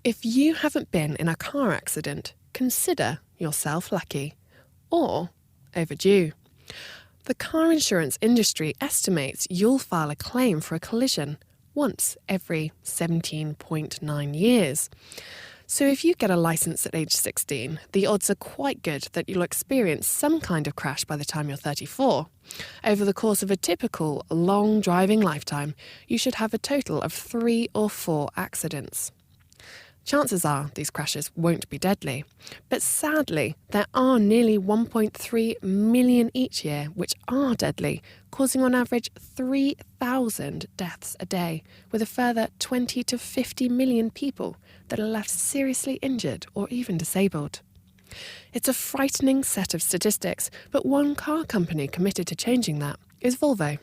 If you haven't been in a car accident, consider yourself lucky. Or overdue. The car insurance industry estimates you'll file a claim for a collision once every 17.9 years. So if you get a licence at age 16, the odds are quite good that you'll experience some kind of crash by the time you're 34. Over the course of a typical long driving lifetime, you should have a total of 3 or 4 accidents. Chances are these crashes won't be deadly, but sadly there are nearly 1.3 million each year which are deadly, causing on average 3,000 deaths a day, with a further 20 to 50 million people that are left seriously injured or even disabled. It's a frightening set of statistics, but one car company committed to changing that is Volvo.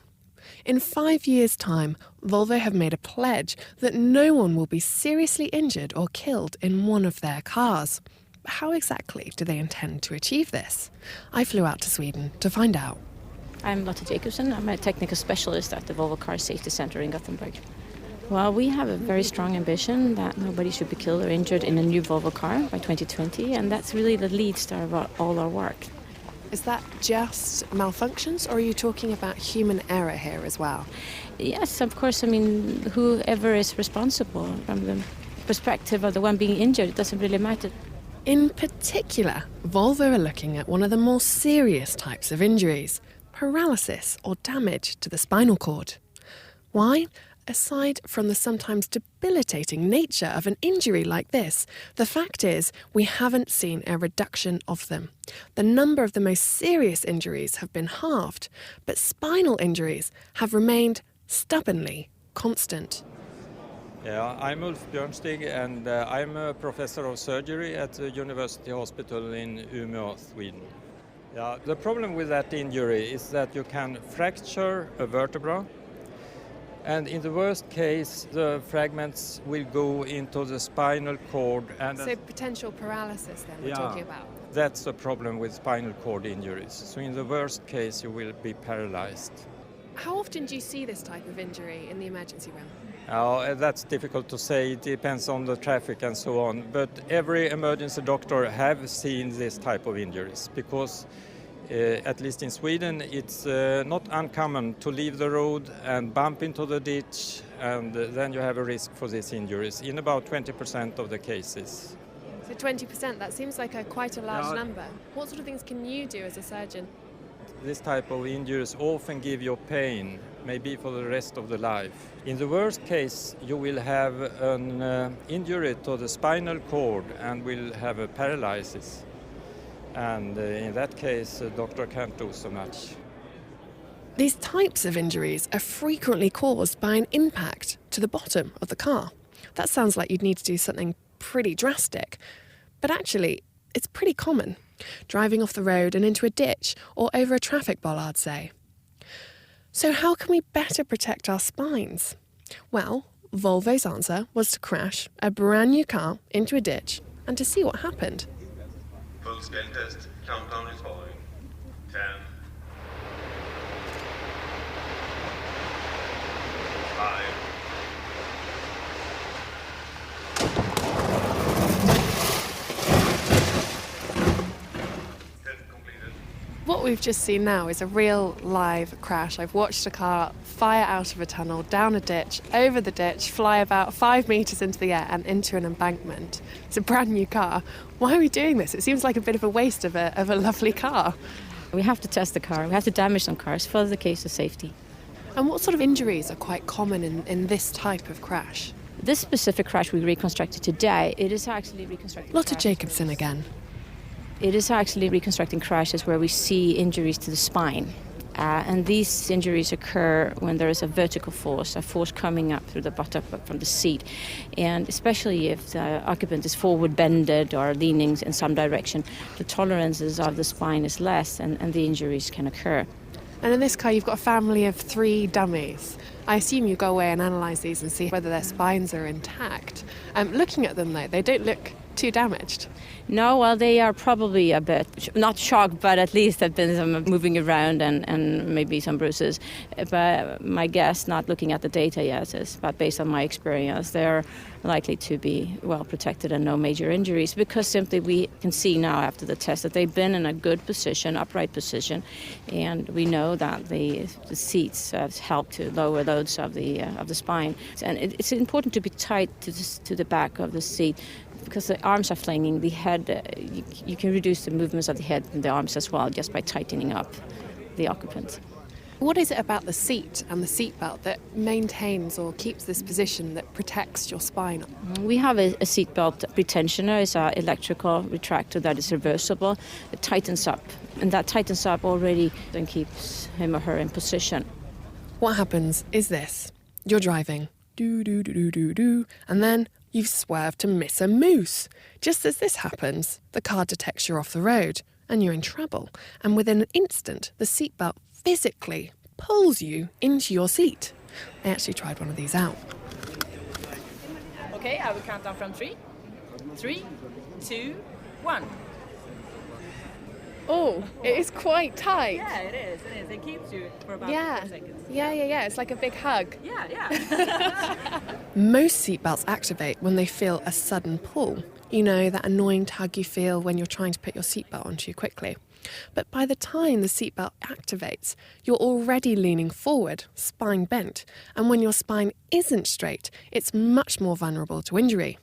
In 5 years' time, Volvo have made a pledge that no one will be seriously injured or killed in one of their cars. But how exactly do they intend to achieve this? I flew out to Sweden to find out. I'm Lotte Jacobsen. I'm a technical specialist at the Volvo Car Safety Center in Gothenburg. Well, we have a very strong ambition that nobody should be killed or injured in a new Volvo car by 2020, and that's really the lead star of all our work. Is that just malfunctions, or are you talking about human error here as well? Yes, of course. I mean, whoever is responsible from the perspective of the one being injured, it doesn't really matter. In particular, Volvo are looking at one of the more serious types of injuries, paralysis or damage to the spinal cord. Why? Aside from the sometimes debilitating nature of an injury like this, the fact is we haven't seen a reduction of them. The number of the most serious injuries have been halved, but spinal injuries have remained stubbornly constant. Yeah, I'm Ulf Björnstig, and I'm a professor of surgery at the University Hospital in Umeå, Sweden. Yeah, the problem with that injury is that you can fracture a vertebra, and in the worst case, the fragments will go into the spinal cord. And so potential paralysis then we're talking about? That's the problem with spinal cord injuries. So in the worst case, you will be paralyzed. How often do you see this type of injury in the emergency room? That's difficult to say. It depends on the traffic and so on. But every emergency doctor have seen this type of injuries because at least in Sweden, it's not uncommon to leave the road and bump into the ditch, and then you have a risk for these injuries in about 20% of the cases. So 20%, that seems like quite a large number. What sort of things can you do as a surgeon? This type of injuries often give you pain, maybe for the rest of the life. In the worst case, you will have an injury to the spinal cord and will have a paralysis. And in that case, the doctor can't do so much. These types of injuries are frequently caused by an impact to the bottom of the car. That sounds like you'd need to do something pretty drastic. But actually, it's pretty common. Driving off the road and into a ditch or over a traffic bollard, say. So how can we better protect our spines? Well, Volvo's answer was to crash a brand new car into a ditch and to see what happened. Full scale test. Countdown is following. 10. 5. Test completed. What we've just seen now is a real live crash. I've watched a car fire out of a tunnel, down a ditch, over the ditch, fly about 5 meters into the air and into an embankment. It's a brand new car. Why are we doing this? It seems like a bit of a waste of a lovely car. We have to test the car. We have to damage some cars for the case of safety. And what sort of injuries are quite common in this type of crash? This specific crash we reconstructed today, it is actually reconstructing Lotte crashes. Jacobsen again. It is actually reconstructing crashes where we see injuries to the spine. And these injuries occur when there is a vertical force, a force coming up through the buttock from the seat. And especially if the occupant is forward bended or leaning in some direction, the tolerances of the spine is less and the injuries can occur. And in this car, you've got a family of 3 dummies. I assume you go away and analyse these and see whether their spines are intact. Looking at them, though, they don't look too damaged? No, well, they are probably a bit, not shocked, but at least have been some moving around and maybe some bruises. But my guess, not looking at the data yet, is, but based on my experience, they're likely to be well protected and no major injuries, because simply we can see now after the test that they've been in a good position, upright position, and we know that the seats have helped to lower loads of the spine. And it's important to be tight to the back of the seat, because the arms are flinging, the head, you can reduce the movements of the head and the arms as well just by tightening up the occupant. What is it about the seat and the seatbelt that maintains or keeps this position that protects your spine? We have a seatbelt pretensioner. It's an electrical retractor that is reversible. It tightens up, and that tightens up already and keeps him or her in position. What happens is this. You're driving, do, and then you've swerved to miss a moose. Just as this happens, the car detects you're off the road and you're in trouble. And within an instant, the seatbelt physically pulls you into your seat. I actually tried one of these out. Okay, I will count down from 3. 3, 2, 1. Oh, it is quite tight. Yeah, it is. It keeps you for about 4 seconds. Yeah. It's like a big hug. Yeah. Most seatbelts activate when they feel a sudden pull. You know, that annoying tug you feel when you're trying to put your seatbelt on too quickly. But by the time the seatbelt activates, you're already leaning forward, spine bent, and when your spine isn't straight, it's much more vulnerable to injury.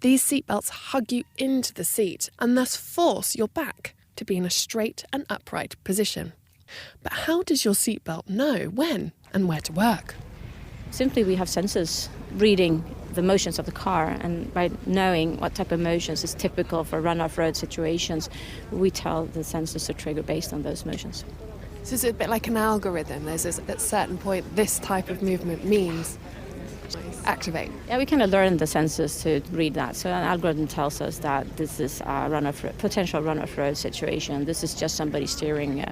These seatbelts hug you into the seat and thus force your back to be in a straight and upright position. But how does your seatbelt know when and where to work? Simply, we have sensors reading the motions of the car, and by knowing what type of motions is typical for run-off-road situations, we tell the sensors to trigger based on those motions. So it's a bit like an algorithm. There's at a certain point, this type of movement means activate. Yeah, we kind of learn the sensors to read that. So an algorithm tells us that this is a potential run-off-road situation. This is just somebody steering,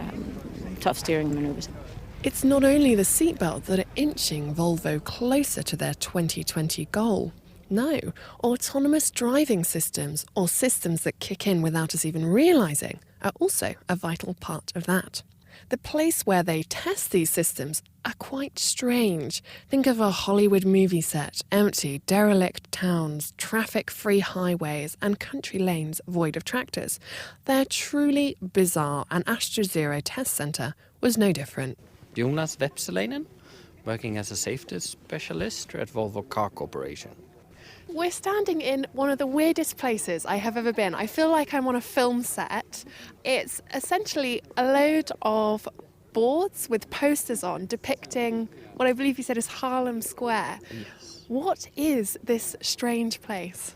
tough steering maneuvers. It's not only the seatbelt that are inching Volvo closer to their 2020 goal. No, autonomous driving systems, or systems that kick in without us even realising, are also a vital part of that. The place where they test these systems are quite strange. Think of a Hollywood movie set, empty, derelict towns, traffic-free highways and country lanes void of tractors. They're truly bizarre, and AstroZero Test Centre was no different. Jonas Vepselainen, working as a safety specialist at Volvo Car Corporation. We're standing in one of the weirdest places I have ever been. I feel like I'm on a film set. It's essentially a load of boards with posters on depicting what I believe you said is Harlem Square. Yes. What is this strange place?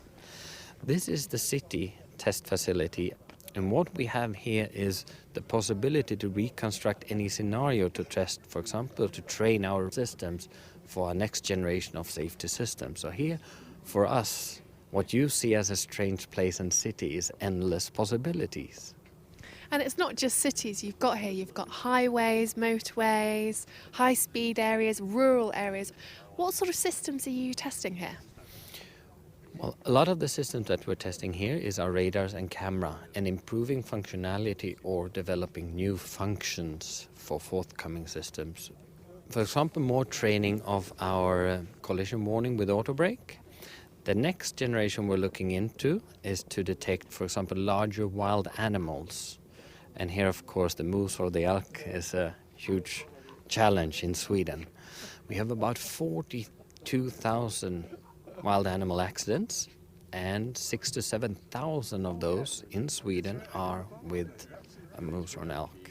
This is the city test facility, and what we have here is the possibility to reconstruct any scenario to test, for example, to train our systems for our next generation of safety systems. So here, for us, what you see as a strange place and city is endless possibilities. And it's not just cities you've got here. You've got highways, motorways, high-speed areas, rural areas. What sort of systems are you testing here? Well, a lot of the systems that we're testing here is our radars and camera, and improving functionality or developing new functions for forthcoming systems. For example, more training of our collision warning with auto brake. The next generation we're looking into is to detect, for example, larger wild animals. And here, of course, the moose or the elk is a huge challenge in Sweden. We have about 42,000 wild animal accidents, and 6,000 to 7,000 of those in Sweden are with a moose or an elk.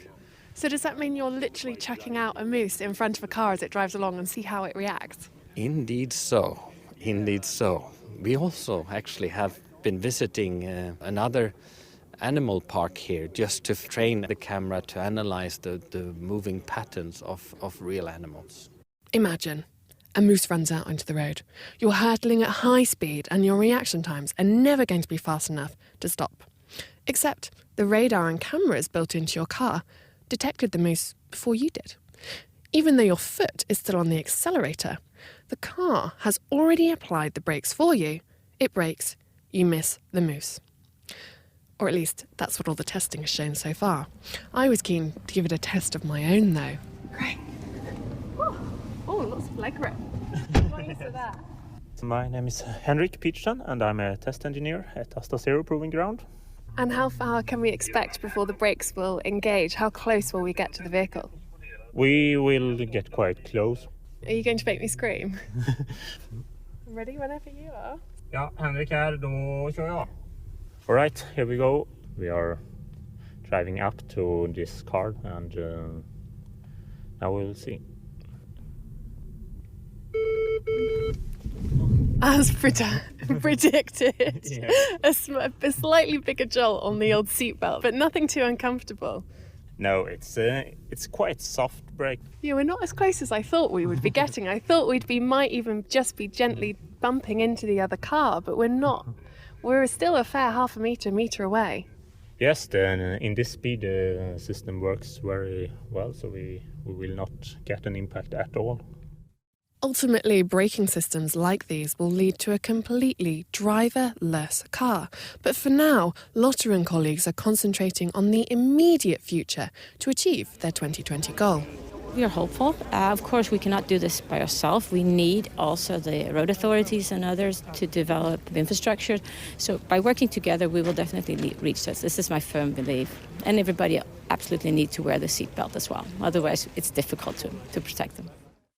So does that mean you're literally chucking out a moose in front of a car as it drives along and see how it reacts? Indeed so. Indeed so. We also actually have been visiting another animal park here just to train the camera to analyze the moving patterns of real animals. Imagine a moose runs out onto the road. You're hurtling at high speed and your reaction times are never going to be fast enough to stop. Except the radar and cameras built into your car detected the moose before you did. Even though your foot is still on the accelerator, the car has already applied the brakes for you. It brakes, you miss the moose. Or at least that's what all the testing has shown so far. I was keen to give it a test of my own though. Great. Oh, lots of leg rep. Not used to that. My name is Henrik Peterson and I'm a test engineer at Asta Zero Proving Ground. And how far can we expect before the brakes will engage? How close will we get to the vehicle? We will get quite close. Are you going to make me scream? I'm ready whenever you are. Ja, Henrik här, då kör jag. All right, here we go. We are driving up to this car and now we'll see. As predicted, Yeah. a slightly bigger jolt on the old seatbelt, but nothing too uncomfortable. No, it's quite soft brake. Yeah, we're not as close as I thought we would be getting. I thought might even just be gently bumping into the other car, but we're not. We're still a fair half a metre away. Yes, then in this speed the system works very well, so we will not get an impact at all. Ultimately, braking systems like these will lead to a completely driverless car. But for now, Lotte and colleagues are concentrating on the immediate future to achieve their 2020 goal. We are hopeful. Of course, we cannot do this by ourselves. We need also the road authorities and others to develop infrastructure. So by working together, we will definitely reach this. This is my firm belief. And everybody absolutely needs to wear the seatbelt as well. Otherwise, it's difficult to protect them.